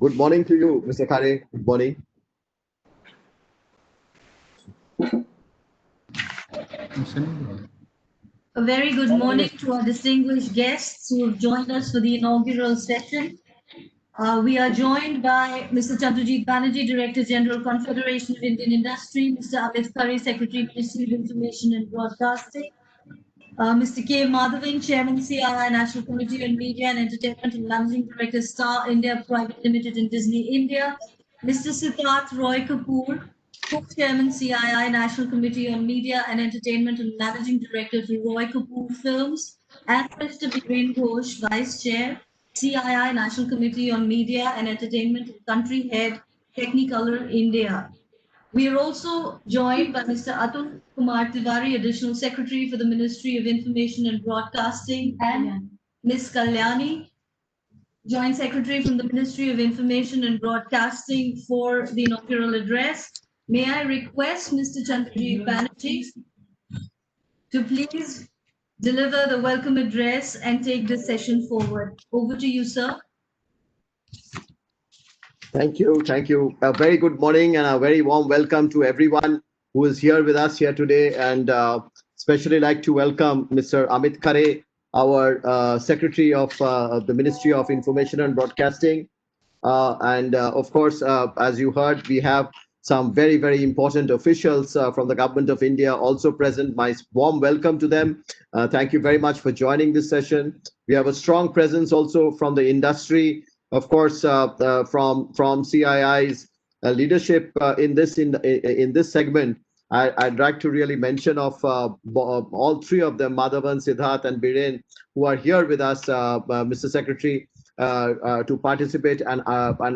Good morning to you, Mr. Khare. Good morning. A very good morning to our distinguished guests who have joined us for the inaugural session. We are joined by Mr. Chandrajit Banerjee, Director General, Confederation of Indian Industry, Mr. Amit Khare, Secretary, Ministry of Information and Broadcasting, Mr. K. Madhavan, Chairman, CII, National Committee on Media and Entertainment and Managing Director, Star India Private Limited and Disney India, Mr. Siddharth Roy Kapoor, Co-Chairman, CII, National Committee on Media and Entertainment and Managing Director to Roy Kapoor Films, and Mr. Viren Ghosh, Vice Chair, CII, National Committee on Media and Entertainment and Country Head, Technicolor India. We are also joined by Mr. Atul Kumar Tiwari, Additional Secretary for the Ministry of Information and Broadcasting, and Ms. Kalyani, Joint Secretary from the Ministry of Information and Broadcasting for the inaugural address. May I request Mr. Chandrajit Banerjee to please deliver the welcome address and take the session forward. Over to you, sir. Thank you. Thank you. A very good morning and a very warm welcome to everyone who is here with us here today. And especially like to welcome Mr. Amit Khare, our Secretary of the Ministry of Information and Broadcasting. And of course, as you heard, we have some very, very important officials from the Government of India also present. My warm welcome to them. Thank you very much for joining this session. We have a strong presence also from the industry, of course, from CII's leadership in this segment. I'd like to really mention of all three of them, Madhavan, Siddharth, and Biren, who are here with us, Mr. Secretary, to participate and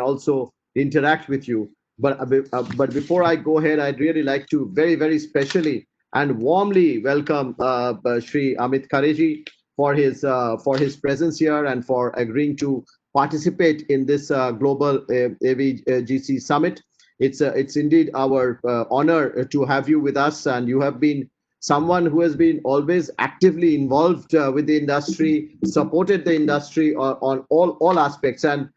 also interact with you. But before I go ahead, I'd really like to very, very specially and warmly welcome Shri Amit Khareji for his presence here and for agreeing to participate in this global AVGC summit. It's indeed our honor to have you with us, and you have been someone who has been always actively involved with the industry, supported the industry on all aspects, and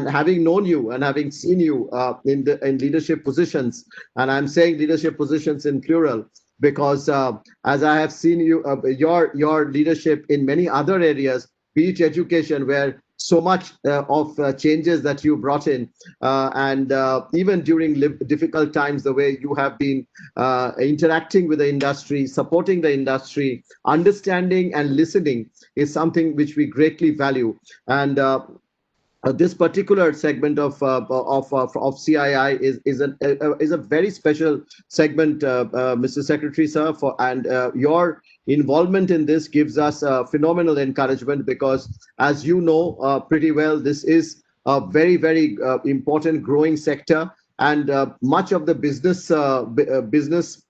having known you and having seen you in leadership positions, and I'm saying leadership positions in plural because as I have seen your leadership in many other areas, be it education, where so much of changes that you brought in, and even during difficult times, the way you have been interacting with the industry, supporting the industry, understanding and listening is something which we greatly value. And this particular segment of CII is a very special segment, Mr. Secretary, sir. And your involvement in this gives us phenomenal encouragement because, as you know pretty well, this is a very, very important growing sector, and much of the business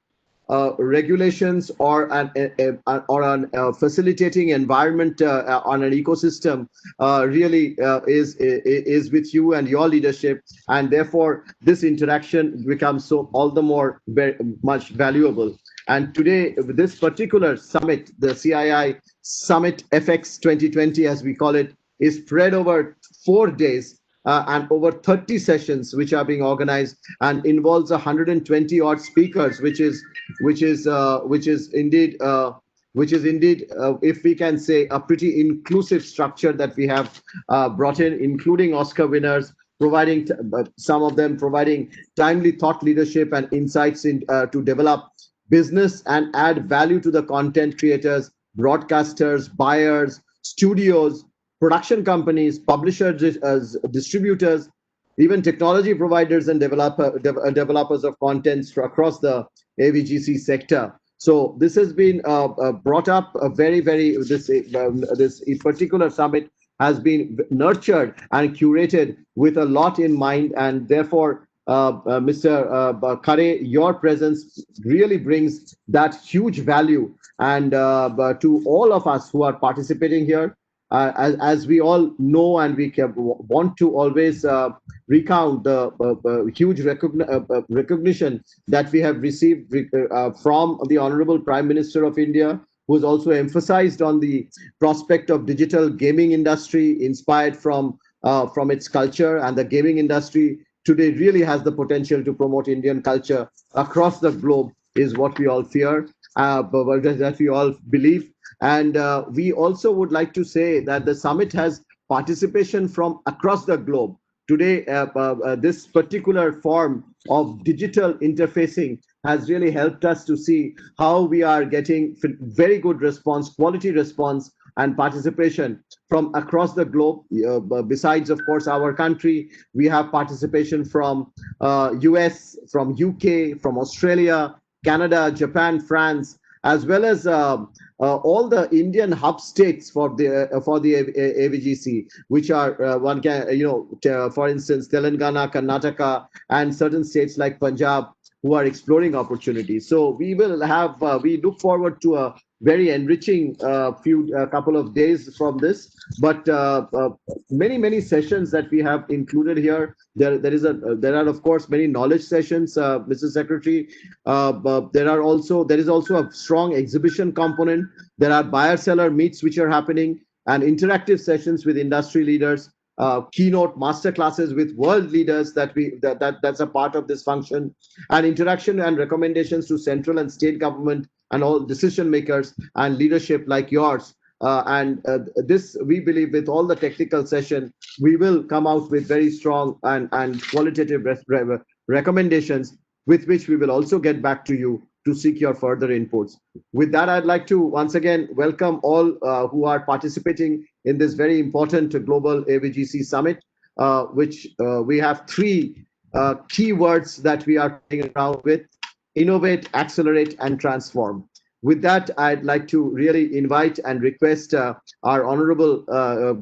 regulations or an facilitating environment on an ecosystem really is with you and your leadership, and therefore this interaction becomes so all the more very much valuable. And today, with this particular summit, the CII Summit FX 2020, as we call it, is spread over 4 days and over 30 sessions which are being organized, and involves 120 odd speakers, which is indeed if we can say, a pretty inclusive structure that we have brought in, including Oscar winners, providing some of them providing timely thought leadership and insights to develop business and add value to the content creators, broadcasters, buyers, studios, production companies, publishers, distributors, even technology providers and developers of contents across the AVGC sector. So this has been brought up this particular summit has been nurtured and curated with a lot in mind, and therefore Mr. Khare, your presence really brings that huge value and to all of us who are participating here. As we all know, and we want to always recount the huge recognition that we have received from the Honorable Prime Minister of India, who has also emphasized on the prospect of digital gaming industry inspired from from its culture, and the gaming industry today really has the potential to promote Indian culture across the globe, is what we all fear, but that we all believe. And we also would like to say that the summit has participation from across the globe. Today, this particular form of digital interfacing has really helped us to see how we are getting very good response, quality response, and participation from across the globe. Besides, of course, our country, we have participation from US, from UK, from Australia, Canada, Japan, France, as well as all the Indian hub states for the AVGC, which are one can for instance, Telangana, Karnataka, and certain states like Punjab, who are exploring opportunities. So we will have we look forward to a very enriching couple of days from this. But many sessions that we have included here. There are of course many knowledge sessions, Mr. Secretary. There is also a strong exhibition component. There are buyer seller meets which are happening, and interactive sessions with industry leaders, keynote master classes with world leaders that's a part of this function, and interaction and recommendations to central and state government and all decision makers and leadership like yours. And this, we believe, with all the technical session, we will come out with very strong and qualitative recommendations, with which we will also get back to you to seek your further inputs. With that, I'd like to once again welcome all who are participating in this very important global AVGC summit, which we have three key words that we are playing around with: innovate, accelerate, and transform. With that, I'd like to really invite and request our honorable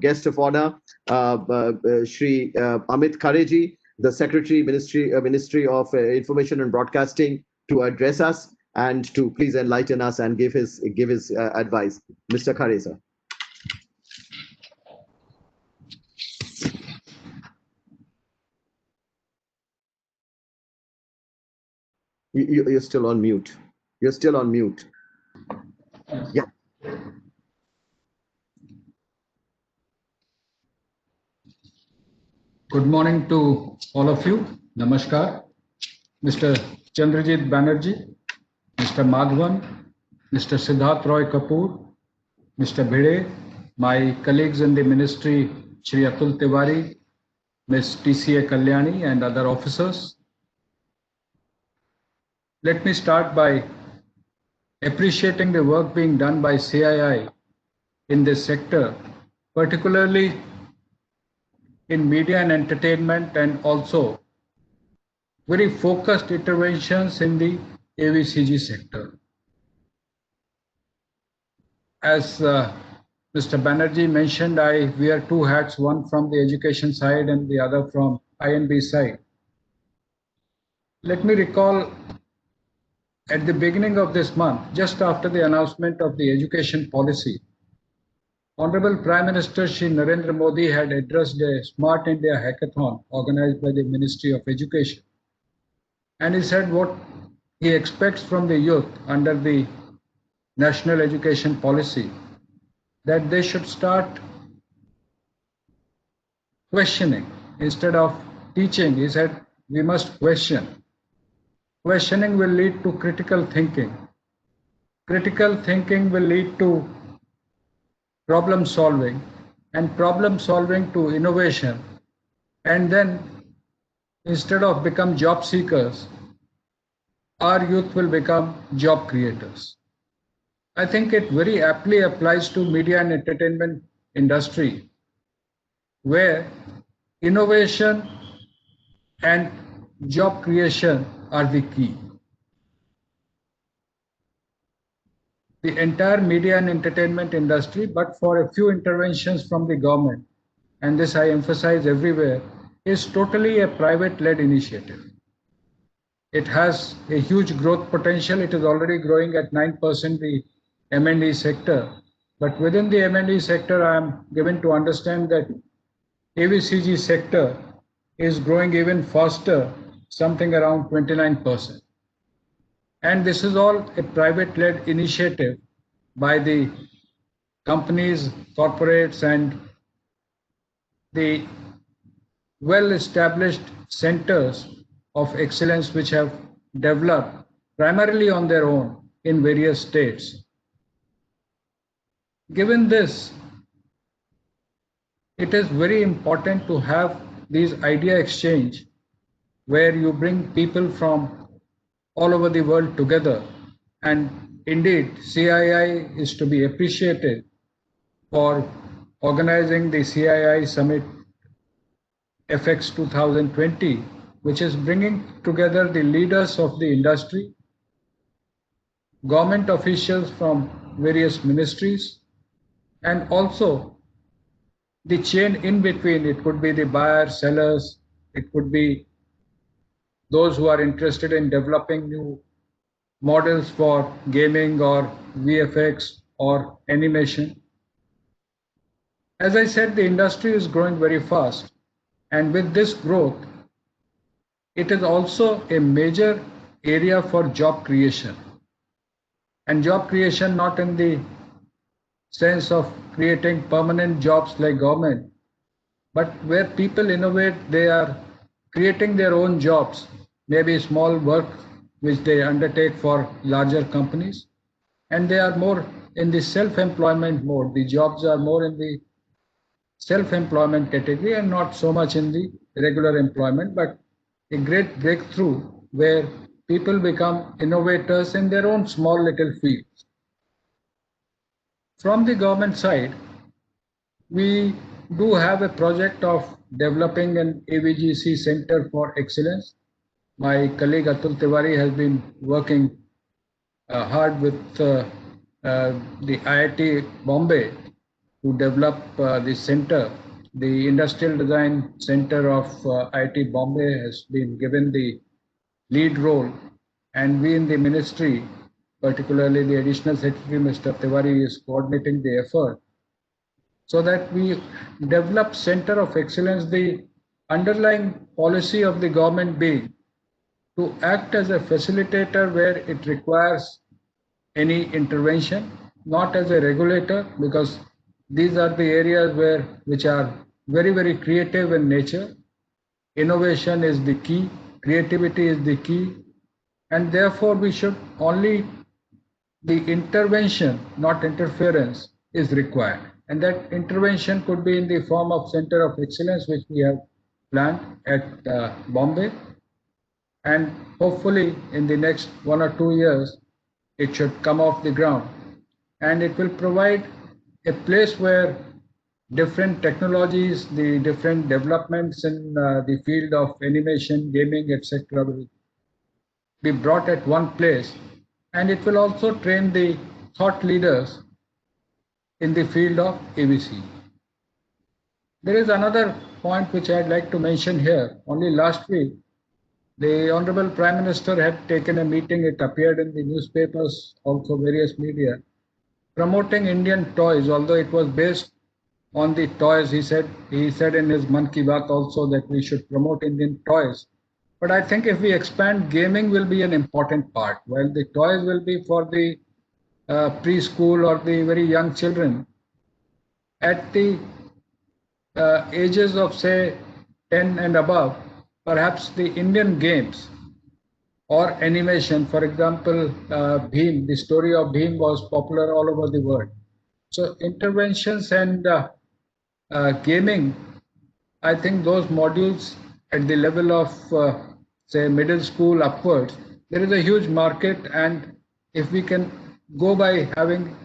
guest of honor, Shri Amit Khareji, the Secretary, Ministry of Information and Broadcasting, to address us and to please enlighten us and give his advice. Mr. Khare, sir. You're still on mute. You're still on mute. Yeah. Good morning to all of you. Namaskar. Mr. Chandrajit Banerjee, Mr. Madhavan, Mr. Siddharth Roy Kapoor, Mr. Bhide, my colleagues in the ministry, Shri Atul Tiwari, Ms. TCA Kalyani, and other officers. Let me start by appreciating the work being done by CII in this sector, particularly in media and entertainment, and also very focused interventions in the AVCG sector. As Mr. Banerjee mentioned, I wear two hats, one from the education side and the other from INB side. Let me recall at the beginning of this month, just after the announcement of the education policy, Honorable Prime Minister Shri Narendra Modi had addressed a Smart India Hackathon organized by the Ministry of Education. And he said what he expects from the youth under the National Education Policy, that they should start questioning instead of teaching. He said we must question. Questioning will lead to critical thinking. Critical thinking will lead to problem solving, and problem solving to innovation, and then instead of become job seekers, our youth will become job creators. I think it very aptly applies to media and entertainment industry, where innovation and job creation are the key. The entire media and entertainment industry, but for a few interventions from the government, and this I emphasize everywhere, is totally a private-led initiative. It has a huge growth potential. It is already growing at 9%, the M&E sector. But within the M&E sector, I am given to understand that AVCG sector is growing even faster, something around 29%. And this is all a private-led initiative by the companies, corporates, and the well-established centers of excellence which have developed primarily on their own in various states. Given this, it is very important to have these idea exchange where you bring people from all over the world together. And indeed, CII is to be appreciated for organizing the CII Summit FX 2020, which is bringing together the leaders of the industry, government officials from various ministries, and also the chain in between. It could be the buyers, sellers, it could be those who are interested in developing new models for gaming or VFX or animation. As I said, the industry is growing very fast, and with this growth, it is also a major area for job creation. And job creation not in the sense of creating permanent jobs like government, but where people innovate, they are creating their own jobs, maybe small work which they undertake for larger companies, and they are more in the self-employment mode. The jobs are more in the self-employment category and not so much in the regular employment, but a great breakthrough where people become innovators in their own small little fields. From the government side, we do have a project of developing an AVGC Center for Excellence. My colleague Atul Tiwari has been working hard with the IIT Bombay to develop the center. The Industrial Design Center of IIT Bombay has been given the lead role, and we in the ministry, particularly the Additional Secretary Mr. Tiwari, is coordinating the effort so that we develop Center of Excellence, the underlying policy of the government being to act as a facilitator where it requires any intervention, not as a regulator, because these are the areas which are very creative in nature. Innovation is the key, creativity is the key, and therefore we should only, the intervention, not interference, is required. And that intervention could be in the form of Center of Excellence, which we have planned at Bombay. And hopefully in the next 1 or 2 years, it should come off the ground. And it will provide a place where different technologies, the different developments in the field of animation, gaming, etc. will be brought at one place. And it will also train the thought leaders in the field of AVC. There is another point which I'd like to mention here. Only last week, the Honorable Prime Minister had taken a meeting, it appeared in the newspapers, also various media, promoting Indian toys, although it was based on the toys. He said in his Man Ki Baat also that we should promote Indian toys. But I think if we expand, gaming will be an important part, while the toys will be for the preschool or the very young children. At the ages of say 10 and above, perhaps the Indian games or animation, for example, Bheem, the story of Bheem was popular all over the world. So interventions and gaming, I think those modules at the level of say middle school upwards, there is a huge market, and if we can go by having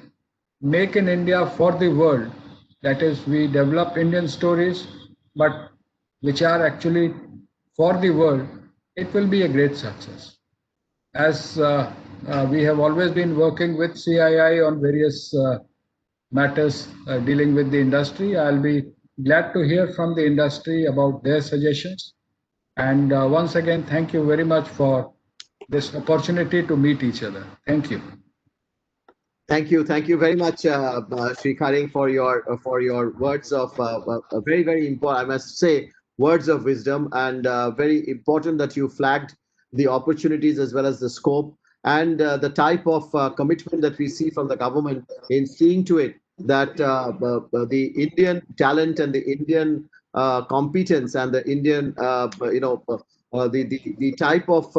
Make in India for the world, that is, we develop Indian stories, but which are actually for the world, it will be a great success. As we have always been working with CII on various matters dealing with the industry, I'll be glad to hear from the industry about their suggestions. And once again, thank you very much for this opportunity to meet each other. Thank you. Thank you very much, Sri Kharing, for your words of very important, I must say, words of wisdom, and very important that you flagged the opportunities as well as the scope and the type of commitment that we see from the government in seeing to it that the Indian talent and the Indian competence and the Indian, the type of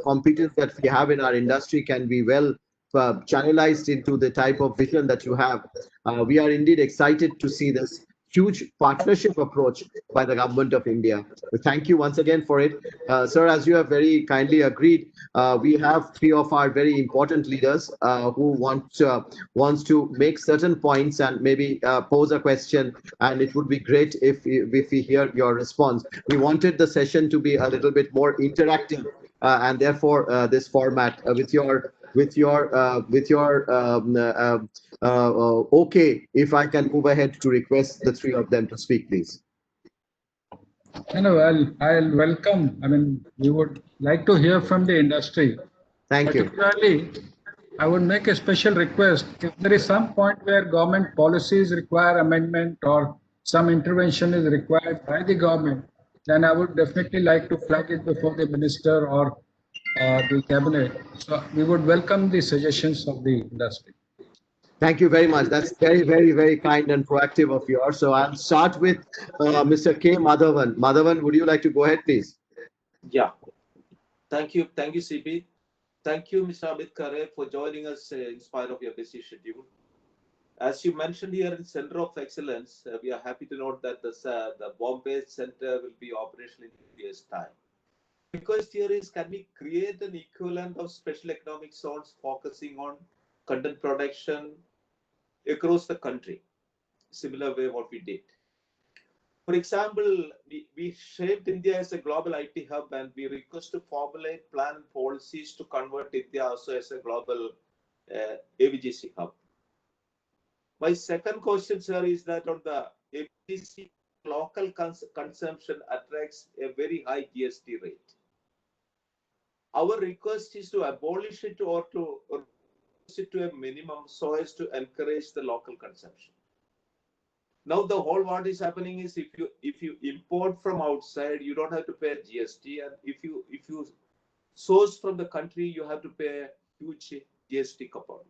competence that we have in our industry can be well channelized into the type of vision that you have. We are indeed excited to see this huge partnership approach by the government of India. We thank you once again for it. Sir, as you have very kindly agreed, we have three of our very important leaders who wants to make certain points and maybe pose a question, and it would be great if we hear your response. We wanted the session to be a little bit more interactive, and therefore this format okay, if I can move ahead to request the three of them to speak, please. I'll welcome. I mean, we would like to hear from the industry. Thank you. Particularly, I would make a special request. If there is some point where government policies require amendment or some intervention is required by the government, then I would definitely like to flag it before the minister or the cabinet. So we would welcome the suggestions of the industry. Thank you very much. That's very, very, very kind and proactive of yours. So I'll start with Mr. K. Madhavan. Madhavan, would you like to go ahead, please? Yeah. Thank you, CP. Thank you, Mr. Amit Khare, for joining us in spite of your busy schedule. As you mentioned here in Center of Excellence, we are happy to note that the Bombay Center will be operational in 2 years' time. Because here is, can we create an equivalent of special economic zones focusing on content production across the country, similar way what we did. For example, we shaped India as a global IT hub, and we request to formulate plan and policies to convert India also as a global AVGC hub. My second question, sir, is that on the AVGC, local consumption attracts a very high GST rate. Our request is to abolish it or to it to a minimum so as to encourage the local consumption. Now the whole what is happening is if you import from outside, you don't have to pay GST, and if you source from the country, you have to pay a huge GST component.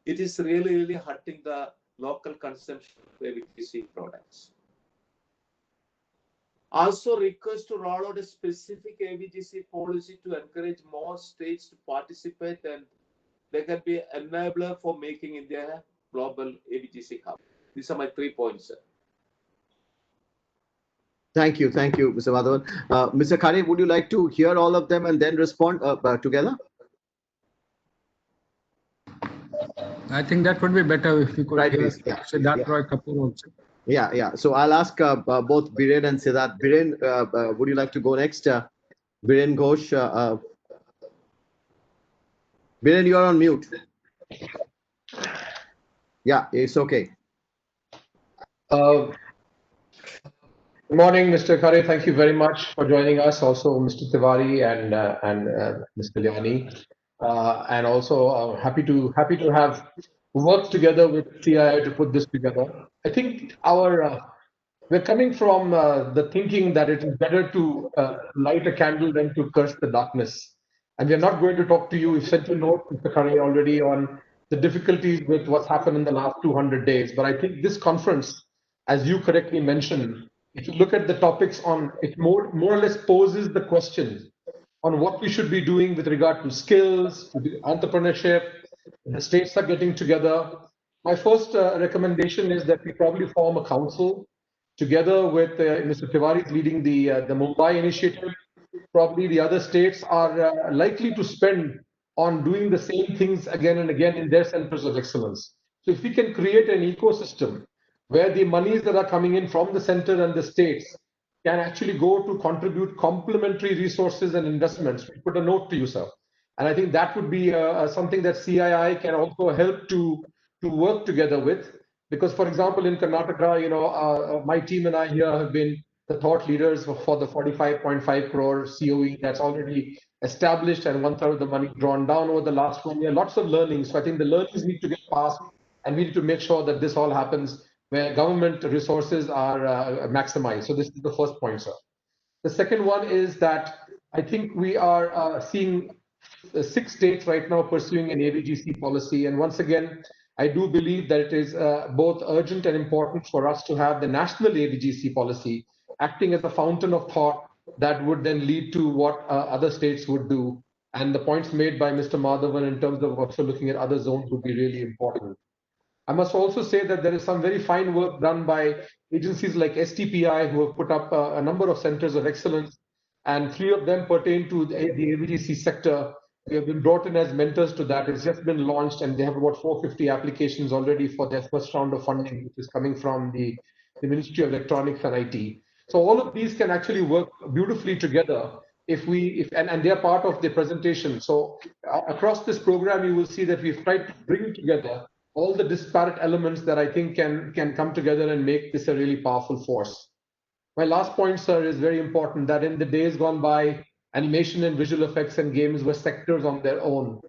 It is really hurting the local consumption of AVGC products. Also request to roll out a specific AVGC policy to encourage more states to participate, and they can be an enabler for making India a global AVGC hub. These are my 3 points, sir. Thank you, Mr. Madhavan. Mr. Khare, would you like to hear all of them and then respond together? I think that would be better if we could hear Siddharth Roy Kapoor also. Yeah. So I'll ask both Biren and Siddharth. Biren, would you like to go next? Biren Ghosh. Biren, you are on mute. Yeah, it's okay. Good morning, Mr. Khare. Thank you very much for joining us. Also, Mr. Tiwari and Ms. Kalyani. And also happy to have worked together with CII to put this together. I think we're coming from the thinking that it is better to light a candle than to curse the darkness. And we're not going to talk to you. We've sent you a note, Mr. Khare, already on the difficulties with what's happened in the last 200 days. But I think this conference, as you correctly mentioned, if you look at the topics on it, more or less poses the question on what we should be doing with regard to skills, to entrepreneurship. The states are getting together. My first recommendation is that we probably form a council together with Mr. Tiwari leading the Mumbai initiative. Probably the other states are likely to spend on doing the same things again and again in their centers of excellence. So if we can create an ecosystem where the monies that are coming in from the center and the states can actually go to contribute complementary resources and investments. We put a note to you, sir. And I think that would be something that CII can also help to work together with. Because, for example, in Karnataka, my team and I here have been the thought leaders for the 45.5 crore COE that's already established and 1/3 of the money drawn down over the last 1 year. Lots of learning. So I think the learnings need to get passed, and we need to make sure that this all happens where government resources are maximized. So this is the first point, sir. The second one is that I think we are seeing 6 states right now pursuing an AVGC policy. And once again, I do believe that it is both urgent and important for us to have the national AVGC policy acting as a fountain of thought that would then lead to what other states would do. And the points made by Mr. Madhavan in terms of also looking at other zones would be really important. I must also say that there is some very fine work done by agencies like STPI, who have put up a number of centers of excellence, and 3 of them pertain to the AVGC sector. We have been brought in as mentors to that. It's just been launched, and they have about 450 applications already for their first round of funding, which is coming from the Ministry of Electronics and IT. So all of these can actually work beautifully together and they are part of the presentation. So across this program, you will see that we've tried to bring together all the disparate elements that I think can come together and make this a really powerful force. My last point, sir, is very important, that in the days gone by, animation and visual effects and games were sectors on their own.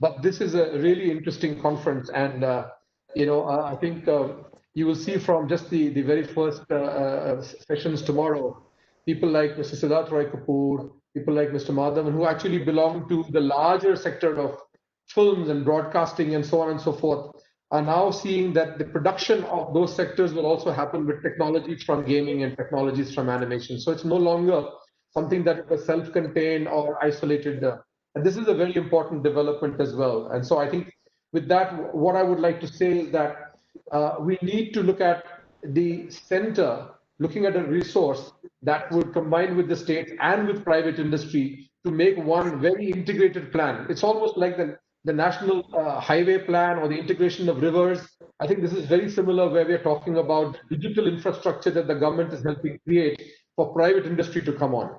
But this is a really interesting conference, and I think you will see from just the very first sessions tomorrow, people like Mr. Siddharth Roy Kapoor, people like Mr. Madhavan, who actually belong to the larger sector of films and broadcasting and so on and so forth, are now seeing that the production of those sectors will also happen with technologies from gaming and technologies from animation. So it's no longer something that is self-contained or isolated. And this is a very important development as well. And so I think with that, what I would like to say is that we need to look at the center, looking at a resource that would combine with the state and with private industry to make one very integrated plan. It's almost like the national highway plan or the integration of rivers. I think this is very similar, where we're talking about digital infrastructure that the government is helping create for private industry to come on.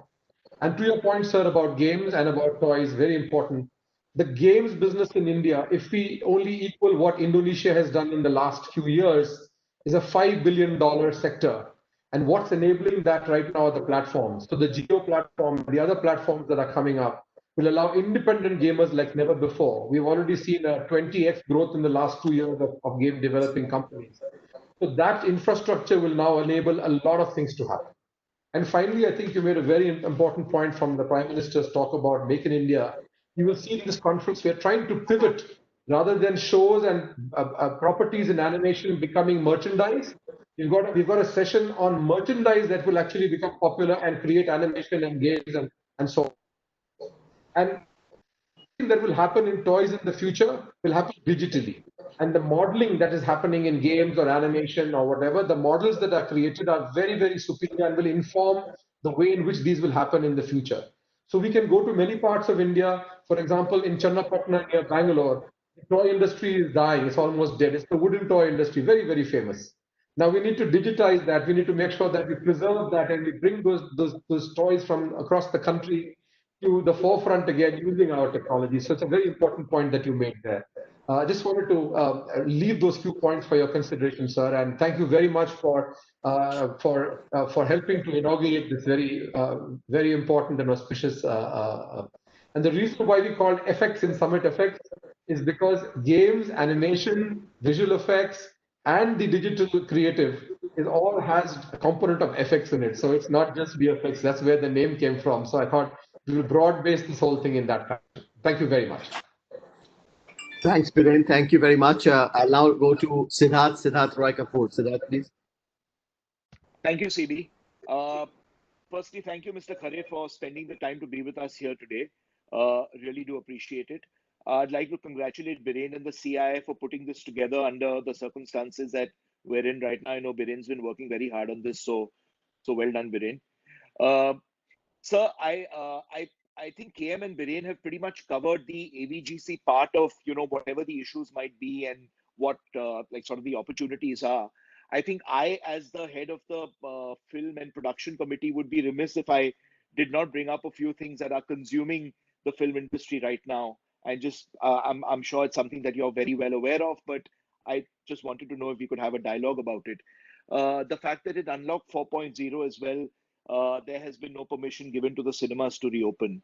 And to your point, sir, about games and about toys, very important. The games business in India, if we only equal what Indonesia has done in the last few years, is a $5 billion sector. And what's enabling that right now are the platforms. So the Geo platform, the other platforms that are coming up, will allow independent gamers like never before. We've already seen a 20x growth in the last 2 years of game developing companies. So that infrastructure will now enable a lot of things to happen. And finally, I think you made a very important point from the Prime Minister's talk about Make in India. You will see in this conference, we are trying to pivot rather than shows and properties in animation becoming merchandise. We've got a session on merchandise that will actually become popular and create animation and games and so on. And that will happen in toys in the future will happen digitally. And the modeling that is happening in games or animation or whatever, the models that are created are very, very superior and will inform the way in which these will happen in the future. So we can go to many parts of India. For example, in Channapatna near Bangalore, the toy industry is dying. It's almost dead. It's the wooden toy industry, very, very famous. Now we need to digitize that. We need to make sure that we preserve that and we bring those toys from across the country to the forefront again using our technology. So it's a very important point that you made there. I just wanted to leave those few points for your consideration, sir, and thank you very much for helping to inaugurate this very important and auspicious. And the reason why we call FX in Summit FX is because games, animation, visual effects, and the digital creative all has a component of FX in it. So it's not just VFX. That's where the name came from. So I thought we will broad base this whole thing in that fashion. Thank you very much. Thanks, Biren. Thank you very much. I'll now go to Siddharth Roy Kapoor. Siddharth, please. Thank you, CB. Firstly, thank you, Mr. Khare, for spending the time to be with us here today. Really do appreciate it. I'd like to congratulate Biren and the CII for putting this together under the circumstances that we're in right now. I know Biren's been working very hard on this, so well done, Biren. Sir, I think KM and Biren have pretty much covered the AVGC part of whatever the issues might be and what like sort of the opportunities are. I think I, as the head of the film and production committee, would be remiss if I did not bring up a few things that are consuming the film industry right now. And just I'm sure it's something that you're very well aware of, but I just wanted to know if we could have a dialogue about it. The fact that it unlocked 4.0 as well. There has been no permission given to the cinemas to reopen.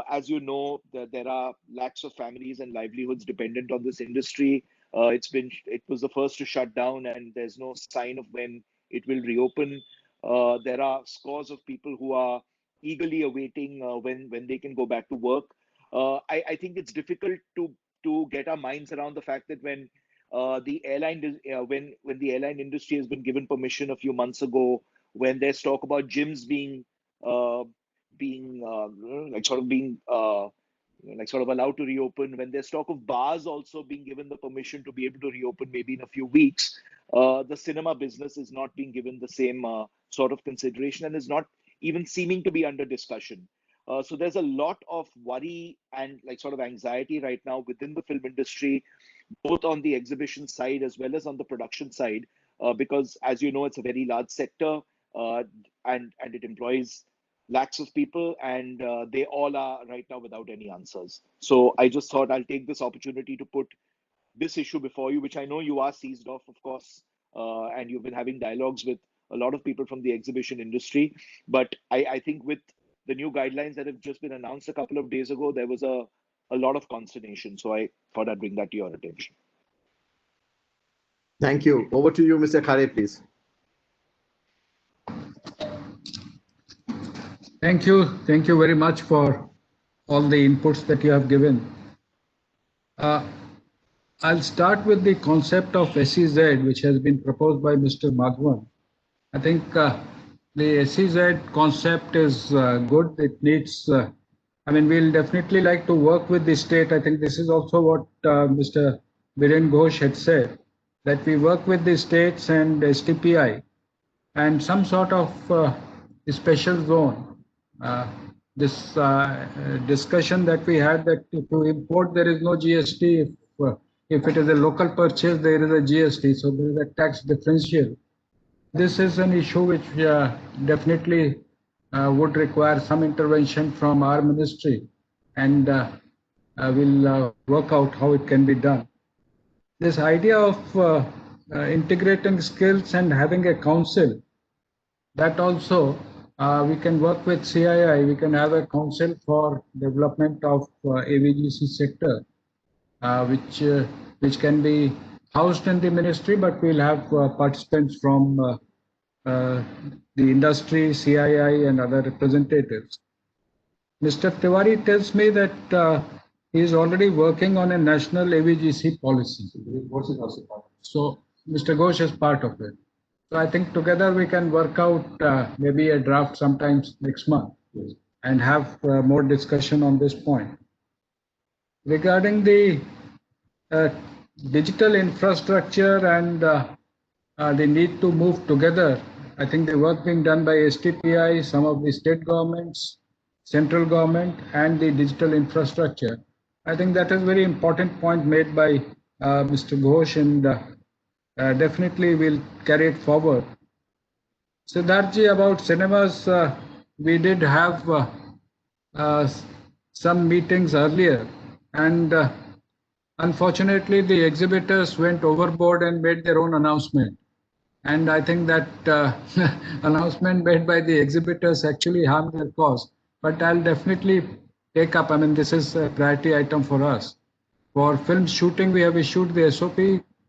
As you know, there are lakhs of families and livelihoods dependent on this industry. It was the first to shut down, and there's no sign of when it will reopen. There are scores of people who are eagerly awaiting when they can go back to work. I think it's difficult to get our minds around the fact that when the airline when the airline industry has been given permission a few months ago, when there's talk about gyms being uh, being like sort of being like sort of allowed to reopen, when there's talk of bars also being given the permission to be able to reopen maybe in a few weeks, the cinema business is not being given the same sort of consideration and is not even seeming to be under discussion. So there's a lot of worry and like sort of anxiety right now within the film industry, both on the exhibition side as well as on the production side, because as you know, it's a very large sector, uh, and it employs lakhs of people, and they all are right now without any answers. So I just thought I'll take this opportunity to put this issue before you, which I know you are seized of course, and you've been having dialogues with a lot of people from the exhibition industry. But I think with the new guidelines that have just been announced a couple of days ago, there was a lot of consternation. So I thought I'd bring that to your attention. Thank you. Over to you, Mr. Khare, please. Thank you. Thank you very much for all the inputs that you have given. I'll start with the concept of SEZ, which has been proposed by Mr. Madhavan. I think the SEZ concept is good. It needs, I mean, we'll definitely like to work with the state. I think this is also what Mr. Biren Ghosh had said, that we work with the states and STPI and some sort of special zone. This discussion that we had, that if you import, there is no GST. If it is a local purchase, there is a GST. So there is a tax differential. This is an issue which definitely would require some intervention from our ministry, and we'll work out how it can be done. This idea of integrating skills and having a council, that also we can work with CII. We can have a council for development of AVGC sector, which can be housed in the ministry, but we'll have participants from the industry, CII, and other representatives. Mr. Tiwari tells me that he is already working on a national AVGC policy. So Mr. Ghosh is part of it. So I think together we can work out maybe a draft sometimes next month and have more discussion on this point. Regarding the digital infrastructure and the need to move together, I think the work being done by STPI, some of the state governments, central government, and the digital infrastructure, I think that is a very important point made by Mr. Ghosh, and definitely we'll carry it forward. Siddharthji, about cinemas, we did have some meetings earlier, and unfortunately the exhibitors went overboard and made their own announcement. And I think that announcement made by the exhibitors actually harmed their cause. But I'll definitely take up, I mean, this is a priority item for us. For film shooting, we have issued the SOP.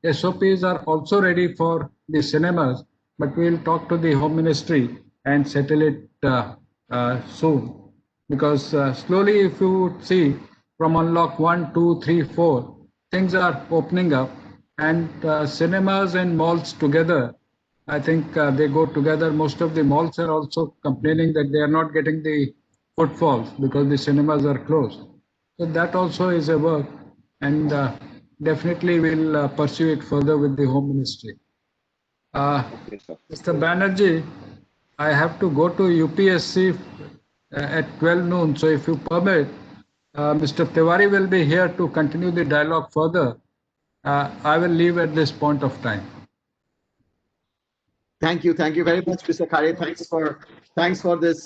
SOPs are also ready for the cinemas, but we'll talk to the Home Ministry and settle it soon. Because slowly, if you would see, from unlock 1, 2, 3, 4, things are opening up, and cinemas and malls together, I think they go together. Most of the malls are also complaining that they are not getting the footfalls because the cinemas are closed. So that also is a work, and definitely we'll pursue it further with the Home Ministry. Okay, sir. Mr. Banerjee, I have to go to UPSC at 12 noon. So if you permit, Mr. Tiwari will be here to continue the dialogue further. I will leave at this point of time. Thank you very much, Mr. Khare. Thanks for this.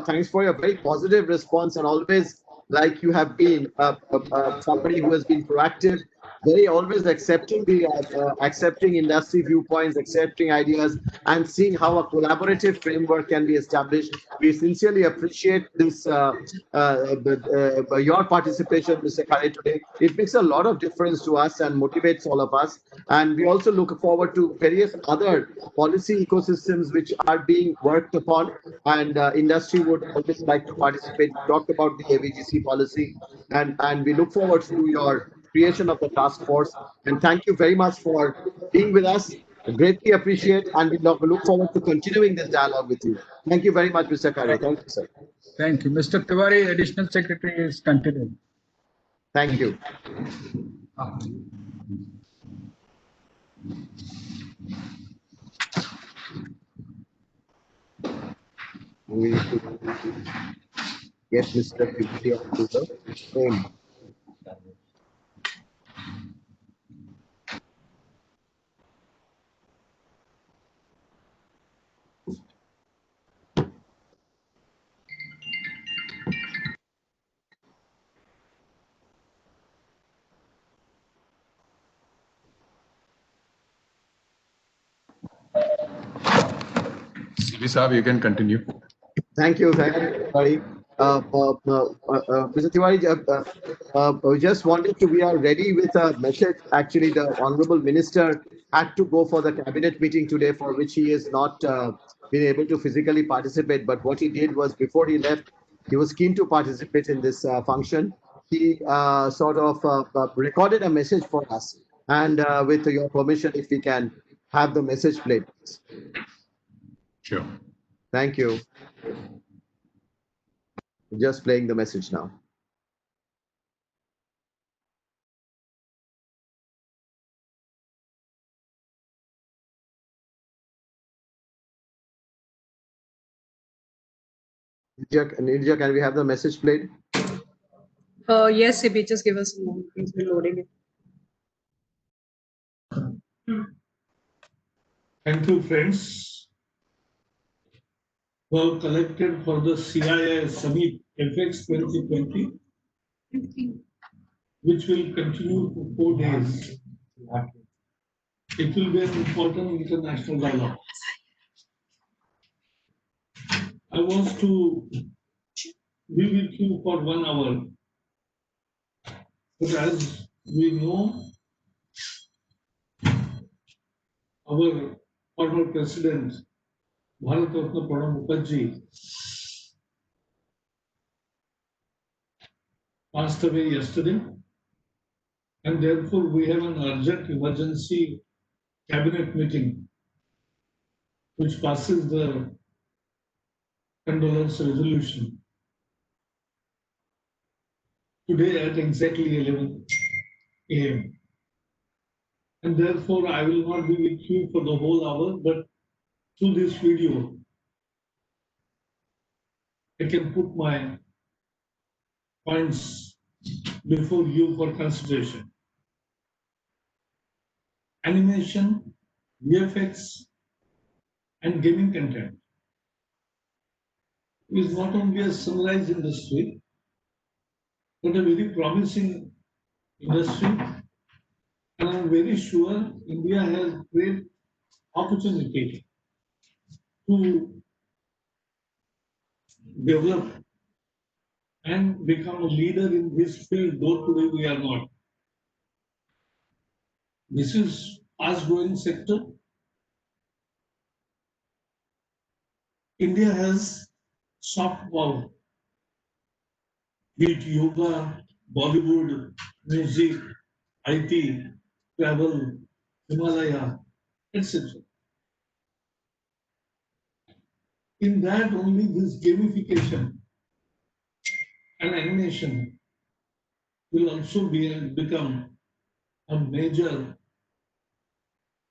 Thanks for your very positive response, and always, like you have been somebody who has been proactive, very always accepting industry viewpoints, accepting ideas, and seeing how a collaborative framework can be established. We sincerely appreciate this your participation, Mr. Khare, today. It makes a lot of difference to us and motivates all of us. And we also look forward to various other policy ecosystems which are being worked upon, and industry would always like to participate. We talked about the AVGC policy, and we look forward to your creation of the task force. And thank you very much for being with us. Greatly appreciate, and we look forward to continuing this dialogue with you. Thank you very much, Mr. Kare. Thank you, sir. Thank you. Mr. Tiwari, Additional Secretary, is continuing. Thank you. We need to get Mr. Tiwari onto the frame. CB Saab, you can continue. Thank you, Tiwari. Mr. Tiwari, we just wanted to, we are ready with a message. Actually, the Honorable Minister had to go for the cabinet meeting today, for which he is not been able to physically participate. But what he did was, before he left, he was keen to participate in this function. He sort of recorded a message for us. And with your permission, if we can have the message played. Sure. Thank you. Just playing the message now. Nirja, can we have the message played? Yes, CB, just give us a moment. Please be loading it. Thank you, friends, who have collected for the CII Summit FX 2020, which will continue for 4 days. It will be an important international dialogue. I was to be with you for 1 hour, but as we know, our former president, Bharat Ratna Pranab Mukherjee, passed away yesterday, and therefore we have an urgent emergency cabinet meeting which passes the condolence resolution today at exactly 11 a.m. And therefore I will not be with you for the whole hour, but through this video I can put my points before you for consideration. Animation, VFX, and gaming content is not only a sunrise industry, but a very promising industry. And I'm very sure India has great opportunity to develop and become a leader in this field, though today we are not. This is fast growing sector. India has soft power, be it yoga, Bollywood, music, IT, travel, Himalaya, etc. In that only this gamification and animation will also become a major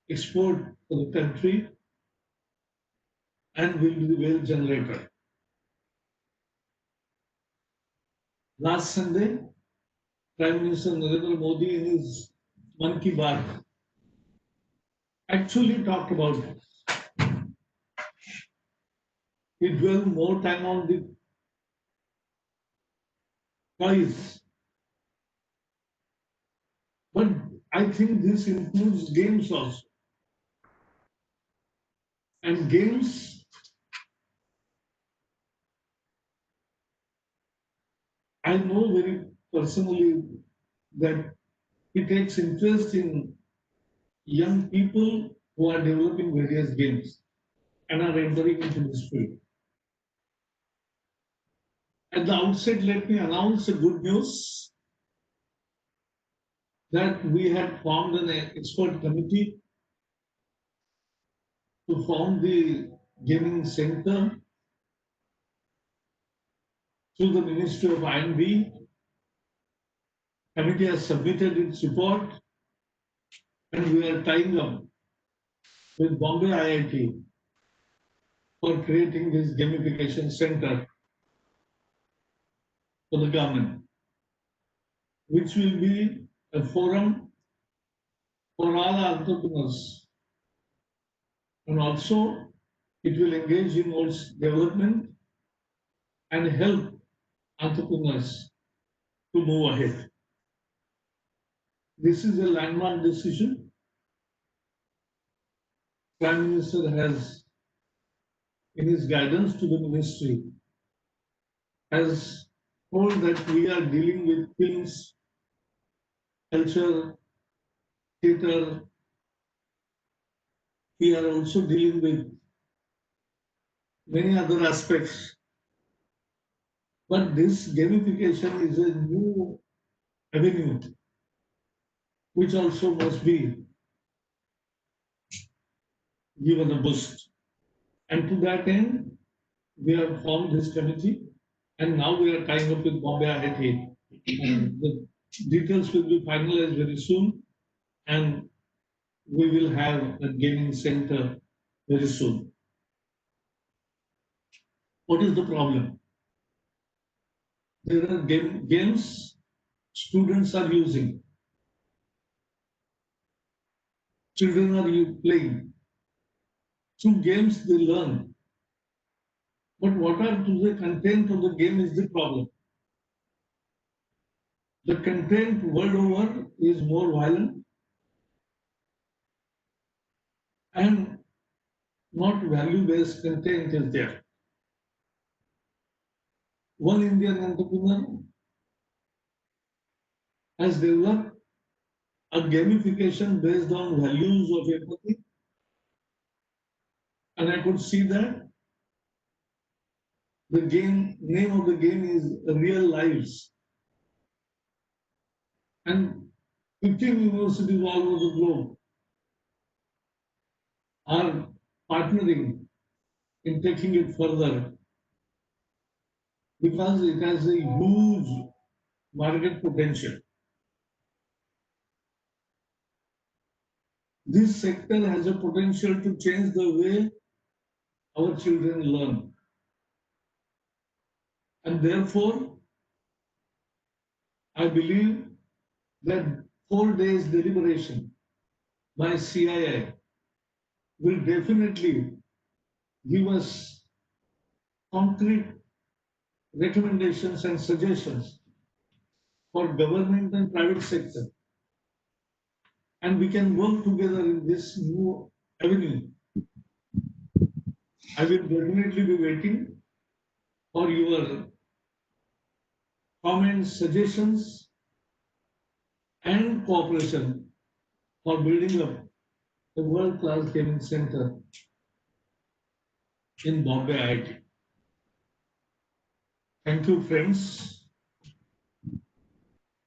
export for the country and will be the wealth generator. Last Sunday, Prime Minister Narendra Modi in his Mann Ki Baat actually talked about it. He dwelled more time on the toys. But I think this includes games also. And games, I know very personally that he takes interest in young people who are developing various games and are entering into this field. At the outset, let me announce a good news. that we had formed an expert committee to form the gaming center through the Ministry of I&B. Committee has submitted its report and we are tying up with Bombay IIT for creating this gamification center for the government, which will be a forum for all entrepreneurs. And also, it will engage in modes development and help entrepreneurs to move ahead. This is a landmark decision. Prime Minister has, in his guidance to the ministry, has told that we are dealing with films, culture, theatre. We are also dealing with many other aspects. But this gamification is a new avenue, which also must be given a boost. And to that end, we have formed this committee, and now we are tying up with Bombay IIT. The details will be finalized very soon, and we will have a gaming center very soon. What is the problem? There are games students are using, children are playing. Through games they learn. But what are the content of the game is the problem. The content world over is more violent and not value-based content is there. One Indian entrepreneur has developed a gamification based on values of empathy, and I could see that the name of the game is Real Lives. And 15 universities all over the globe are partnering in taking it further because it has a huge market potential. This sector has a potential to change the way our children learn. And therefore, I believe that 4 days deliberation by CII will definitely give us concrete recommendations and suggestions for government and private sector. And we can work together in this new avenue. I will definitely be waiting for your comments, suggestions, and cooperation for building up a world-class gaming center in Bombay IIT. Thank you, friends,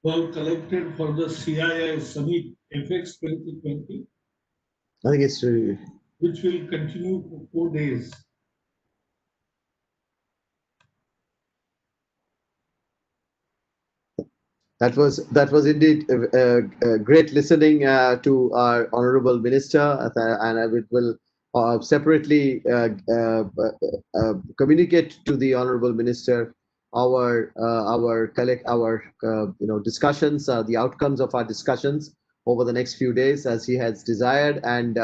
who have collected for the CII Summit FX 2020, I think it's which will continue for 4 days. that was indeed great listening to our honorable minister, and I will separately communicate to the honorable minister our discussions, the outcomes of our discussions over the next few days as he has desired, and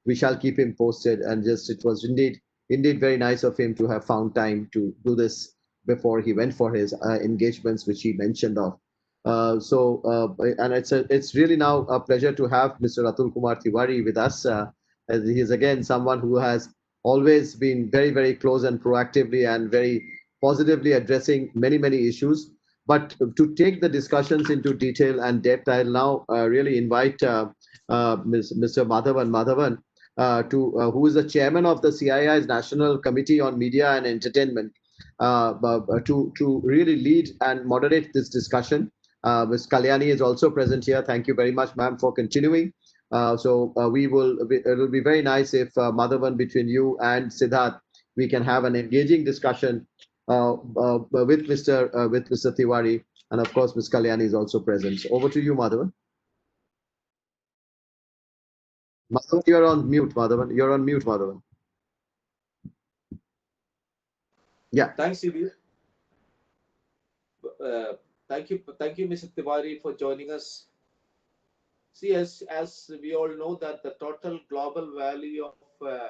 we shall keep him posted. And just it was indeed very nice of him to have found time to do this before he went for his engagements, which he mentioned of. And it's really now a pleasure to have Mr. Atul Kumar Tiwari with us. As he is again someone who has always been very close and proactively and very positively addressing many issues. But to take the discussions into detail and depth, I'll now really invite Mr. Madhavan, who is the chairman of the CII's National Committee on Media and Entertainment, to really lead and moderate this discussion. Ms. Kalyani is also present here. Thank you very much, ma'am, for continuing. It will be very nice if Madhavan, between you and Siddharth, we can have an engaging discussion with Mr. Tiwari, and of course, Ms. Kalyani is also present. So over to you, Madhavan. Madhavan, you're on mute, Madhavan. You're on mute, Madhavan. Yeah. Thanks, CB. Thank you, Mr. Tiwari, for joining us. See, as we all know, that the total global value of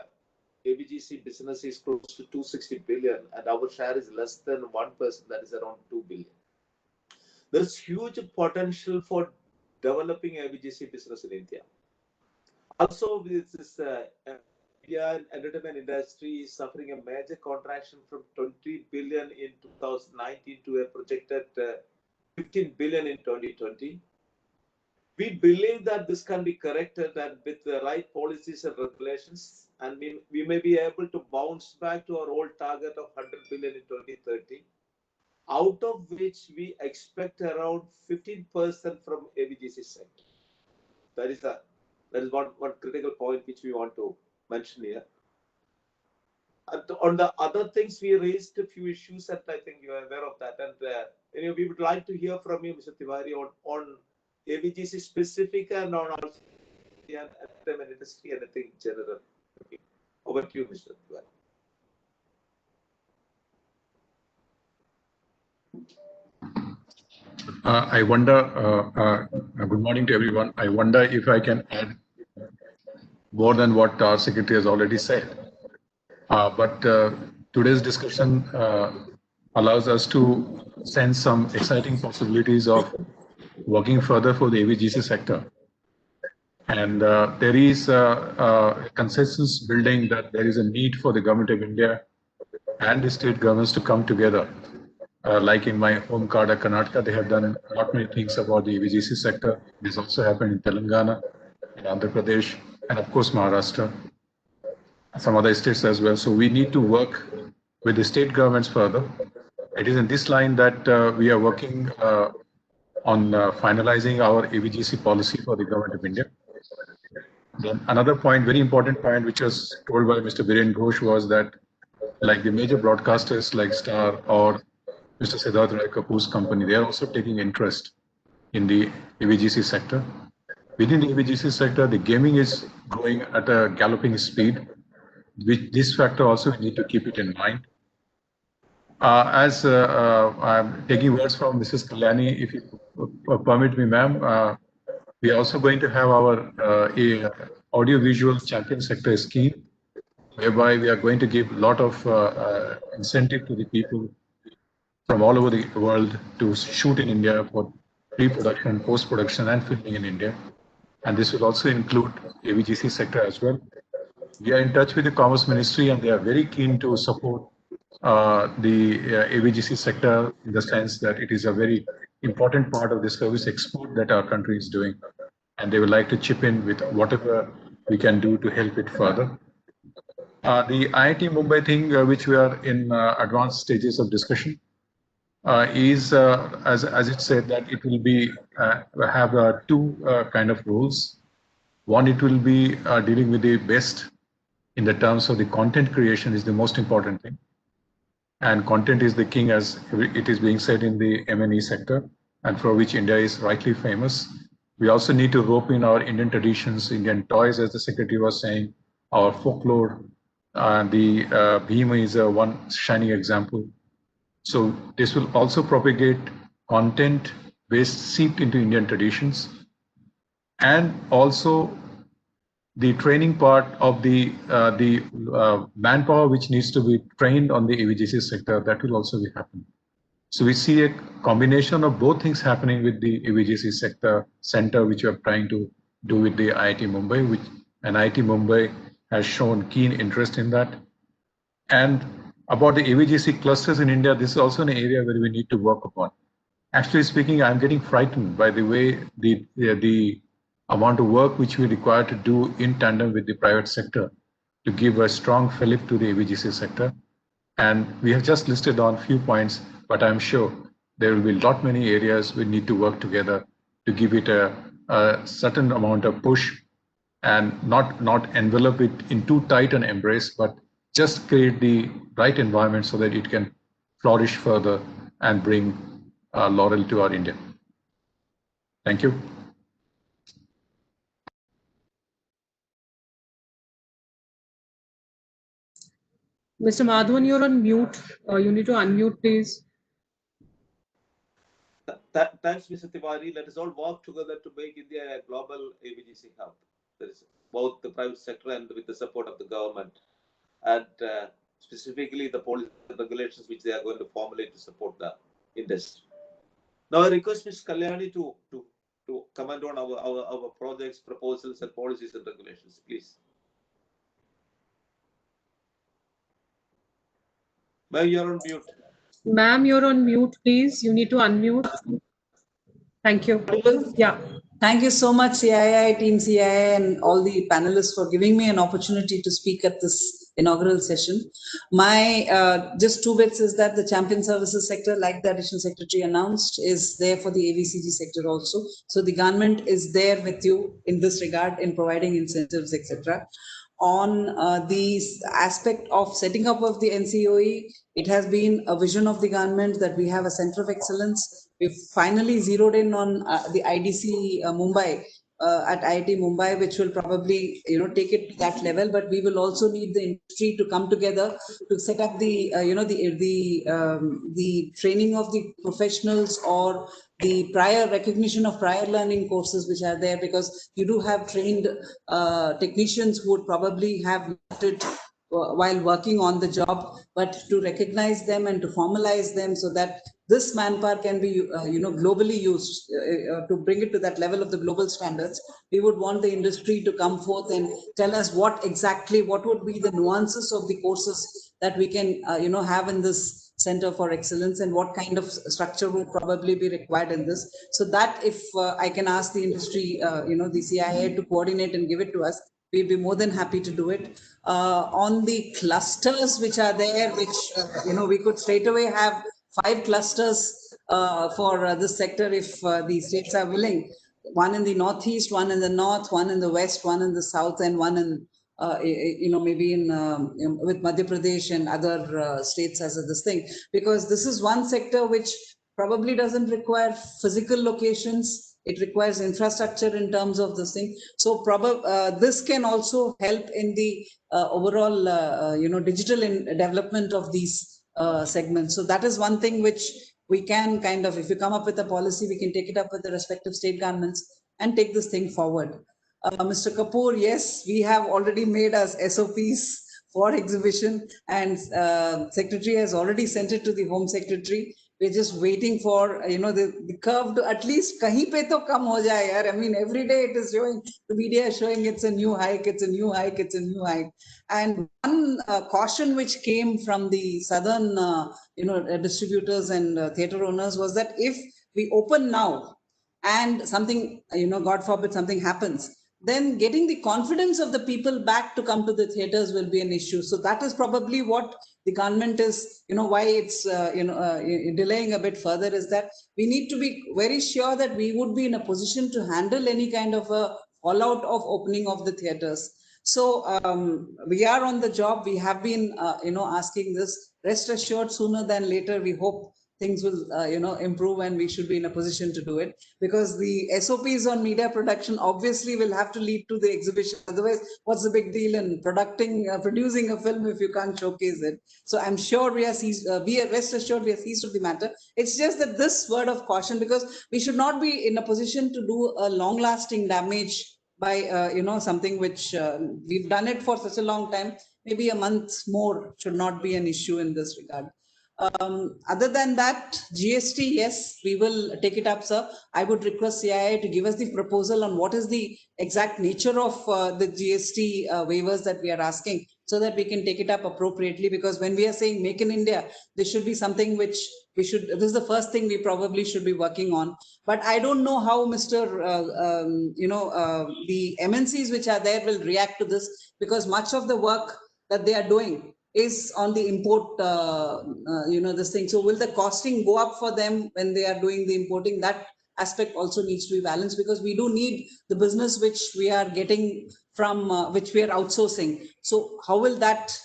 AVGC business is close to 260 billion, and our share is less than 1%, that is around 2 billion. There is huge potential for developing AVGC business in India. Also, this India and entertainment industry is suffering a major contraction from 20 billion in 2019 to a projected 15 billion in 2020. We believe that this can be corrected, and with the right policies and regulations, and we may be able to bounce back to our old target of 100 billion in 2030, out of which we expect around 15% from AVGC sector. That is one critical point which we want to mention here. And on the other things, we raised a few issues, and I think you are aware of that. And we would like to hear from you, Mr. Tiwari, on AVGC specific and on also the entertainment industry and anything in general. Okay. Over to you, Mr. Tiwari. I wonder, good morning to everyone. I wonder if I can add more than what our secretary has already said. But today's discussion allows us to sense some exciting possibilities of working further for the AVGC sector. And there is a consensus building that there is a need for the government of India and the state governments to come together. Like in my home Kada, Karnataka, they have done not many things about the AVGC sector. This also happened in Telangana, in Andhra Pradesh, and of course Maharashtra, some other states as well. So we need to work with the state governments further. It is in this line that we are working on finalizing our AVGC policy for the government of India. Then another point, very important point, which was told by Mr. Biren Ghosh, was that like the major broadcasters like Star or Mr. Siddharth Ray Kapoor's company, they are also taking interest in the AVGC sector. Within the AVGC sector, the gaming is growing at a galloping speed. With this factor also, we need to keep it in mind. As I'm taking words from Mrs. Kalyani, if you permit me, ma'am, we are also going to have our audiovisual champion sector scheme, whereby we are going to give a lot of incentive to the people from all over the world to shoot in India for pre-production, post-production, and filming in India. And this will also include AVGC sector as well. We are in touch with the Commerce Ministry, and they are very keen to support the AVGC sector in the sense that it is a very important part of the service export that our country is doing. And they would like to chip in with whatever we can do to help it further. The IIT Mumbai thing, which we are in advanced stages of discussion, is, as it said, that it will be have two kind of roles. One, it will be dealing with the best in the terms of the content creation is the most important thing. And content is the king, as it is being said in the M&E sector, and for which India is rightly famous. We also need to rope in our Indian traditions, Indian toys, as the secretary was saying, our folklore. The Bhima is one shining example. So this will also propagate content based seeped into Indian traditions, and also the training part of the manpower which needs to be trained on the AVGC sector, that will also be happening. So we see a combination of both things happening with the AVGC sector center, which we are trying to do with the IIT Mumbai, and IIT Mumbai has shown keen interest in that. And about the AVGC clusters in India, this is also an area where we need to work upon. Actually speaking, I'm getting frightened by the way the amount of work which we require to do in tandem with the private sector to give a strong fillip to the AVGC sector. And we have just listed on a few points, but I'm sure there will be lot many areas we need to work together to give it a certain amount of push, and not envelop it in too tight an embrace, but just create the right environment so that it can flourish further and bring laurel to our India. Thank you. Mr. Madhavan, you're on mute. You need to unmute, please. Thanks, Mr. Tiwari. Let us all work together to make India a global AVGC hub. There is both the private sector and with the support of the government, and specifically the policy and regulations which they are going to formulate to support the industry. Now, I request Ms. Kalyani to comment on our projects, proposals, and policies and regulations, please. Ma'am, you're on mute. Ma'am, you're on mute, please. You need to unmute. Thank you. Yeah. Thank you so much, CII, Team CII, and all the panelists for giving me an opportunity to speak at this inaugural session. My just two bits is that the champion services sector, like the Additional Secretary announced, is there for the AVCG sector also. So the government is there with you in this regard in providing incentives, etc. On the aspect of setting up of the NCOE, it has been a vision of the government that we have a center of excellence. We've finally zeroed in on the IDC Mumbai at IIT Mumbai, which will probably take it to that level. But we will also need the industry to come together to set up the the training of the professionals or the prior recognition of prior learning courses which are there, because you do have trained technicians who would probably have it while working on the job, but to recognize them and to formalize them so that this manpower can be globally used to bring it to that level of the global standards. We would want the industry to come forth and tell us what would be the nuances of the courses that we can have in this Center for Excellence, and what kind of structure would probably be required in this, so that if I can ask the industry, the CII to coordinate and give it to us, we'd be more than happy to do it. On the clusters which are there, which we could straight away have 5 clusters for this sector if the states are willing. One in the northeast, one in the north, one in the west, one in the south, and one in maybe in with Madhya Pradesh and other states as this thing, because this is one sector which probably doesn't require physical locations. It requires infrastructure in terms of this thing. So this can also help in the overall digital development of these segments. So that is one thing which we can kind of, if you come up with a policy, we can take it up with the respective state governments and take this thing forward. Mr. Kapoor, yes, we have already made us SOPs for exhibition, and Secretary has already sent it to the Home Secretary. We're just waiting for the curve to at least kahin pe to kam ho jaye yaar. I mean, every day it is showing, the media is showing it's a new hike, it's a new hike, it's a new hike. And one caution which came from the southern distributors and theatre owners was that if we open now and something, God forbid, something happens, then getting the confidence of the people back to come to the theatres will be an issue. So that is probably what the government is, why it's, delaying a bit further, is that we need to be very sure that we would be in a position to handle any kind of a fallout of opening of the theatres. So we are on the job. We have been, asking this. Rest assured, sooner than later, we hope things will, improve, and we should be in a position to do it, because the SOPs on media production obviously will have to lead to the exhibition. Otherwise, what's the big deal in producing a film if you can't showcase it? So I'm sure we are rest assured we are seized of the matter. It's just that this word of caution, because we should not be in a position to do a long-lasting damage by something which we've done it for such a long time. Maybe a month more should not be an issue in this regard. Other than that, GST, yes, we will take it up, sir. I would request CII to give us the proposal on what is the exact nature of the GST waivers that we are asking, so that we can take it up appropriately. Because when we are saying make in India, this should be something which this is the first thing we probably should be working on. But I don't know how the MNCs which are there will react to this, because much of the work that they are doing is on the import, this thing. So will the costing go up for them when they are doing the importing? That aspect also needs to be balanced, because we do need the business which we are getting from, which we are outsourcing. So how will that,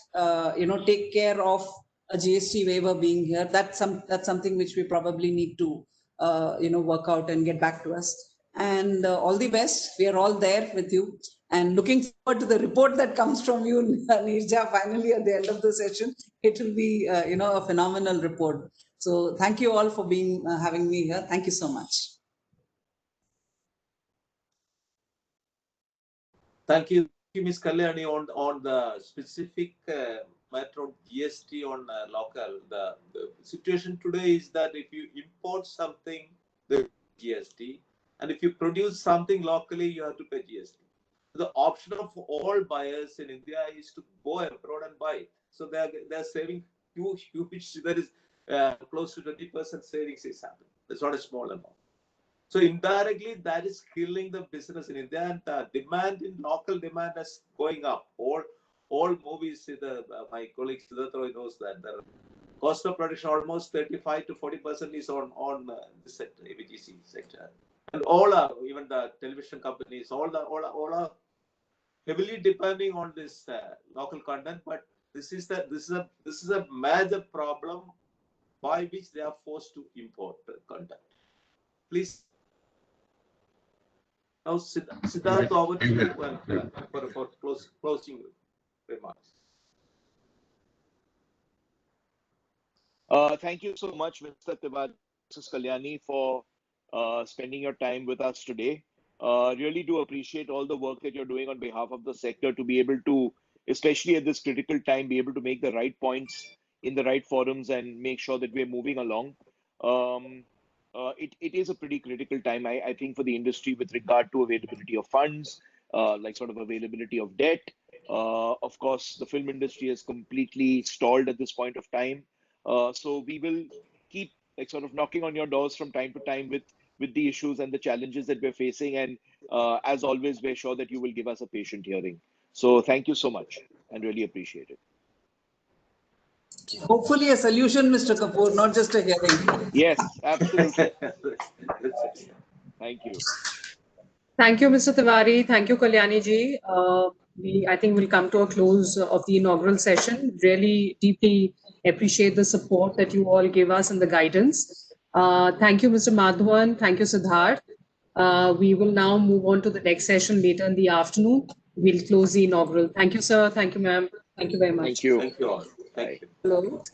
take care of a GST waiver being here? That's something which we probably need to, work out and get back to us. And all the best. We are all there with you, and looking forward to the report that comes from you, Nirja, finally at the end of the session. It will be, a phenomenal report. So thank you all for being, having me here. Thank you so much. Thank you, Ms. Kalyani, on the specific matter of GST on local. The situation today is that if you import something, the GST, and if you produce something locally, you have to pay GST. The option of all buyers in India is to go abroad and buy it. So they're saving huge. There is close to 20% savings is happening. It's not a small amount. So indirectly, that is killing the business in India, and demand in local demand is going up. All movies, my colleague Siddharth knows that the cost of production almost 35 to 40% is on this sector, AVGC sector, and all are, even the television companies, all are heavily depending on this local content. But this is a major problem by which they are forced to import content. Please. Now, Siddharth, over to you for closing remarks. Thank you so much, Mr. Tiwari, Mrs. Kalyani, for spending your time with us today. Really do appreciate all the work that you're doing on behalf of the sector to be able to, especially at this critical time, be able to make the right points in the right forums and make sure that we're moving along. It is a pretty critical time, I think, for the industry with regard to availability of funds, like sort of availability of debt. Of course, the film industry is completely stalled at this point of time. So we will keep sort of knocking on your doors from time to time with the issues and the challenges that we're facing. And as always, we're sure that you will give us a patient hearing. So thank you so much and really appreciate it. Hopefully a solution, Mr. Kapoor, not just a hearing. Yes, absolutely. Thank you. Thank you, Mr. Tiwari. Thank you, Kalyani ji. I think we'll come to a close of the inaugural session. Really deeply appreciate the support that you all give us and the guidance. Thank you, Mr. Madhavan. Thank you, Siddharth. We will now move on to the next session later in the afternoon. We'll close the inaugural. Thank you, sir. Thank you, ma'am. Thank you very much. Thank you. Thank you all. Thank you. Hello.